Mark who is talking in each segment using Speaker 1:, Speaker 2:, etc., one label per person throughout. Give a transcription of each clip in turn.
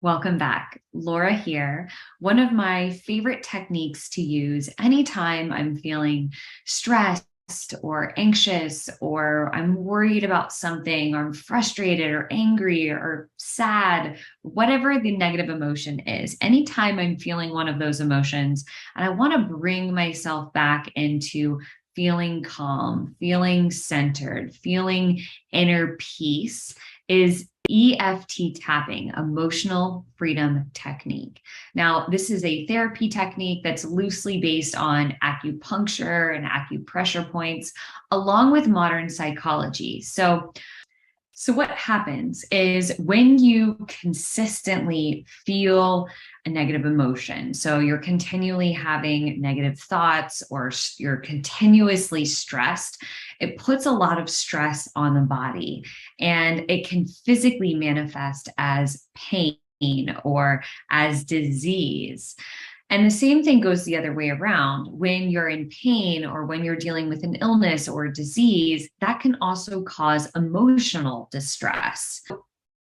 Speaker 1: Welcome back. Laura here. One of my favorite techniques to use anytime I'm feeling stressed or anxious, or I'm worried about something, or I'm frustrated or angry or sad, whatever the negative emotion is. Anytime I'm feeling one of those emotions and I want to bring myself back into feeling calm, feeling centered, feeling inner peace, is EFT tapping, emotional freedom technique. Now, this is a therapy technique that's loosely based on acupuncture and acupressure points, along with modern psychology. So what happens is when you consistently feel a negative emotion, so you're continually having negative thoughts or you're continuously stressed, it puts a lot of stress on the body and it can physically manifest as pain or as disease. And the same thing goes the other way around. When you're in pain or when you're dealing with an illness or disease, that can also cause emotional distress.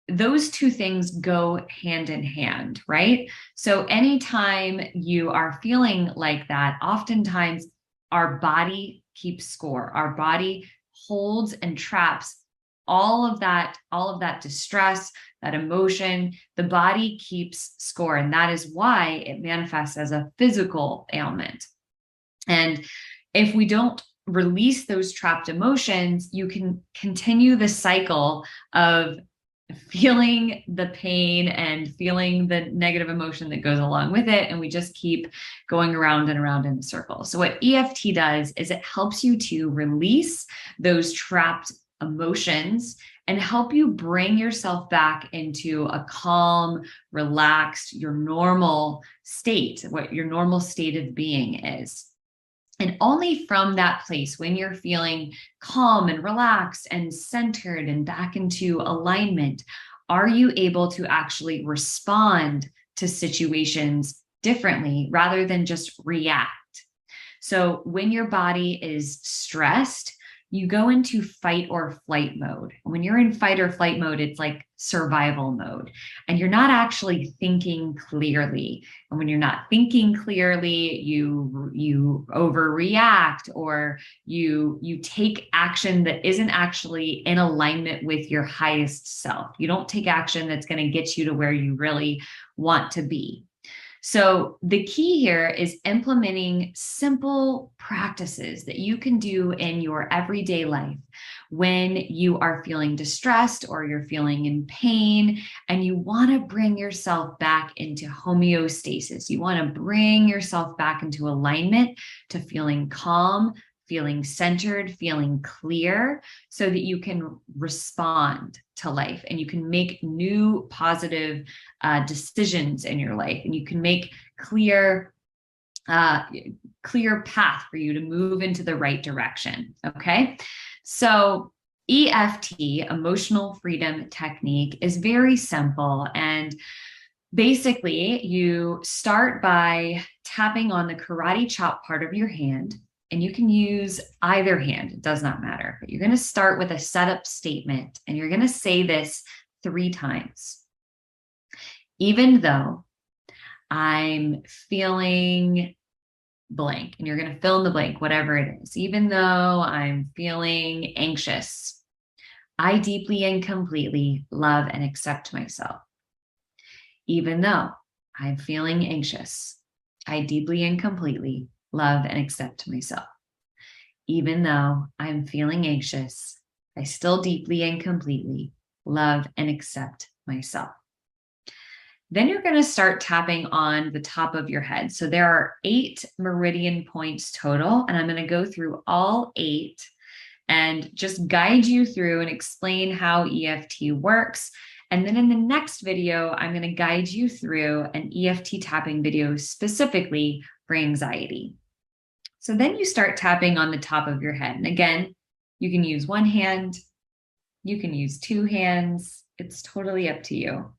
Speaker 1: Those two things go hand in hand, right? So anytime you are feeling like that, oftentimes our body keeps score. Our body holds and traps all of that distress, that emotion. The body keeps score, and that is why it manifests as a physical ailment. And if we don't release those trapped emotions, you can continue the cycle of feeling the pain and feeling the negative emotion that goes along with it. And we just keep going around and around in a circle. So what EFT does is it helps you to release those trapped emotions and help you bring yourself back into a calm, relaxed, your normal state, what your normal state of being is. And only from that place, when you're feeling calm and relaxed and centered and back into alignment, are you able to actually respond to situations differently rather than just react. So when your body is stressed, you go into fight or flight mode. When you're in fight or flight mode, it's like survival mode, and you're not actually thinking clearly. And when you're not thinking clearly, you overreact, or you take action that isn't actually in alignment with your highest self. You don't take action that's going to get you to where you really want to be. So the key here is implementing simple practices that you can do in your everyday life when you are feeling distressed or you're feeling in pain and you want to bring yourself back into homeostasis. You want to bring yourself back into alignment to feeling calm, feeling centered, feeling clear, so that you can respond to life and you can make new positive decisions in your life, and you can make clear path for you to move into the right direction. Okay. So EFT, emotional freedom technique, is very simple. And basically, you start by tapping on the karate chop part of your hand. And you can use either hand, it does not matter. But you're going to start with a setup statement, and you're going to say this 3 times. Even though I'm feeling blank, and you're going to fill in the blank, whatever it is. Even though I'm feeling anxious, I deeply and completely love and accept myself. Even though I'm feeling anxious, I deeply and completely love and accept myself. Even though I'm feeling anxious, I still deeply and completely love and accept myself. Then you're going to start tapping on the top of your head. So there are 8 meridian points total, and I'm going to go through all 8 and just guide you through and explain how EFT works. And then in the next video, I'm going to guide you through an EFT tapping video specifically for anxiety. So then you start tapping on the top of your head. And again, you can use 1 hand, you can use 2 hands. It's totally up to you.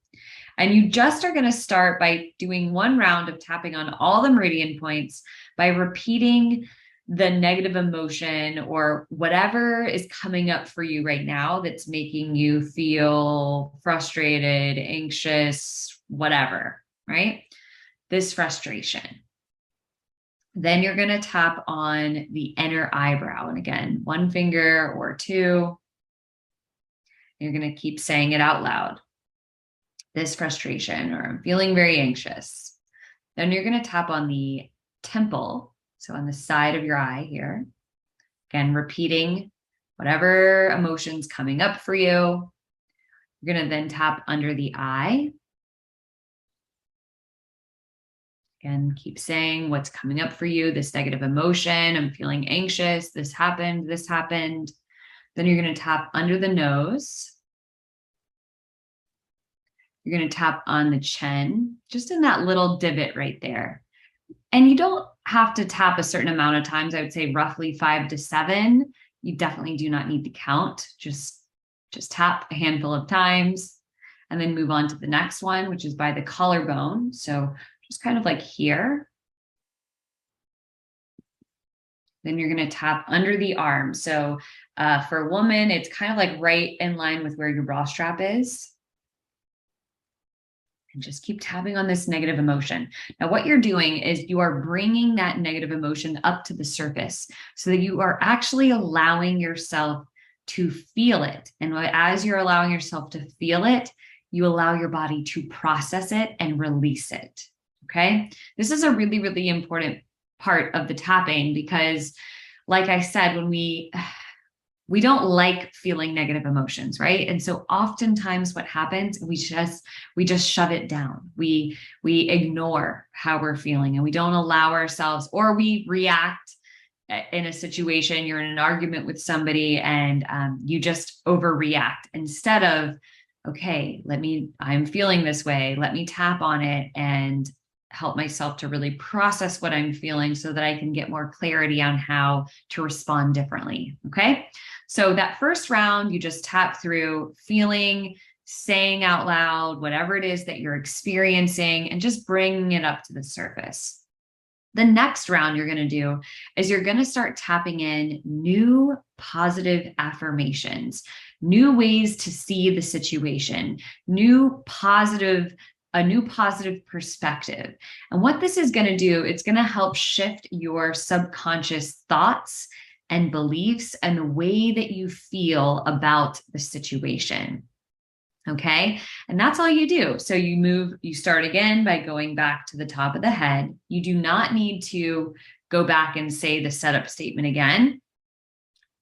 Speaker 1: And you just are going to start by doing 1 round of tapping on all the meridian points by repeating the negative emotion or whatever is coming up for you right now that's making you feel frustrated, anxious, whatever, right? This frustration. Then you're going to tap on the inner eyebrow. And again, one finger or two. You're going to keep saying it out loud. This frustration, or I'm feeling very anxious. Then you're going to tap on the temple. So on the side of your eye here. Again, repeating whatever emotion's coming up for you. You're going to then tap under the eye. Again, keep saying what's coming up for you, this negative emotion. I'm feeling anxious. This happened. This happened. Then you're going to tap under the nose. You're going to tap on the chin, just in that little divot right there. And you don't have to tap a certain amount of times. I would say roughly 5 to 7. You definitely do not need to count. Just tap a handful of times and then move on to the next one, which is by the collarbone. So just kind of like here. Then you're going to tap under the arm. So for a woman, it's kind of like right in line with where your bra strap is. And just keep tapping on this negative emotion. Now, what you're doing is you are bringing that negative emotion up to the surface so that you are actually allowing yourself to feel it. And as you're allowing yourself to feel it, you allow your body to process it and release it. Okay. This is a really, really important part of the tapping because, like I said, when we don't like feeling negative emotions, right? And so oftentimes what happens, we just shut it down. We ignore how we're feeling and we don't allow ourselves, or we react in a situation. You're in an argument with somebody and you just overreact instead of, okay, I'm feeling this way. Let me tap on it and help myself to really process what I'm feeling so that I can get more clarity on how to respond differently. Okay. So that first round, you just tap through feeling, saying out loud, whatever it is that you're experiencing, and just bringing it up to the surface. The next round you're going to do is you're going to start tapping in new positive affirmations, new ways to see the situation, a new positive perspective. And what this is going to do, it's going to help shift your subconscious thoughts and beliefs and the way that you feel about the situation. Okay. And that's all you do. So you start again by going back to the top of the head. You do not need to go back and say the setup statement again.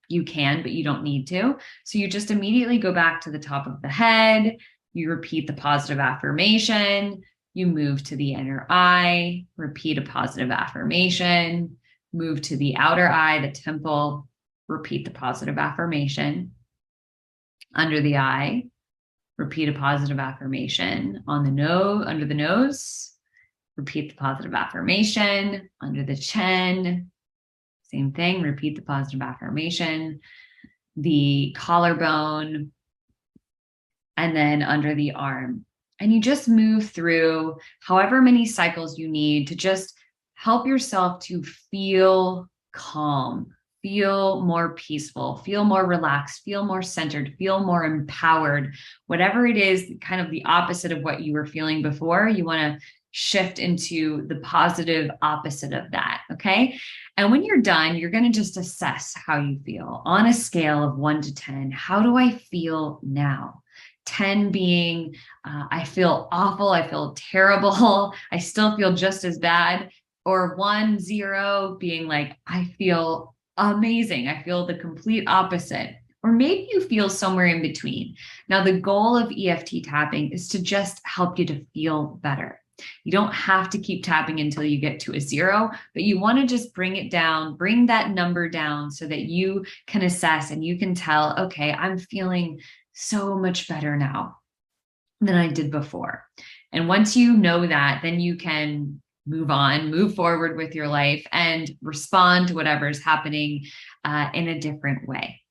Speaker 1: You can, but you don't need to. So you just immediately go back to the top of the head. You repeat the positive affirmation. You move to the inner eye, repeat a positive affirmation. Move to the outer eye, the temple, repeat the positive affirmation. Under the eye, repeat a positive affirmation. On the nose, under the nose, repeat the positive affirmation. Under the chin, same thing, repeat the positive affirmation. The collarbone, and then under the arm. And you just move through however many cycles you need to just help yourself to feel calm, feel more peaceful, feel more relaxed, feel more centered, feel more empowered. Whatever it is, kind of the opposite of what you were feeling before, you want to shift into the positive opposite of that. Okay. And when you're done, you're going to just assess how you feel on a scale of 1 to 10. How do I feel now? 10 being, I feel awful. I feel terrible. I still feel just as bad. Or 1, 0 being like, I feel amazing. I feel the complete opposite. Or maybe you feel somewhere in between. Now, the goal of EFT tapping is to just help you to feel better. You don't have to keep tapping until you get to a 0, but you want to just bring it down, bring that number down so that you can assess and you can tell, okay, I'm feeling so much better now than I did before. And once you know that, then you can move forward with your life and respond to whatever is happening in a different way.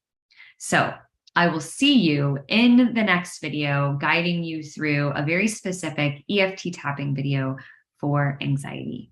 Speaker 1: So I will see you in the next video, guiding you through a very specific EFT tapping video for anxiety.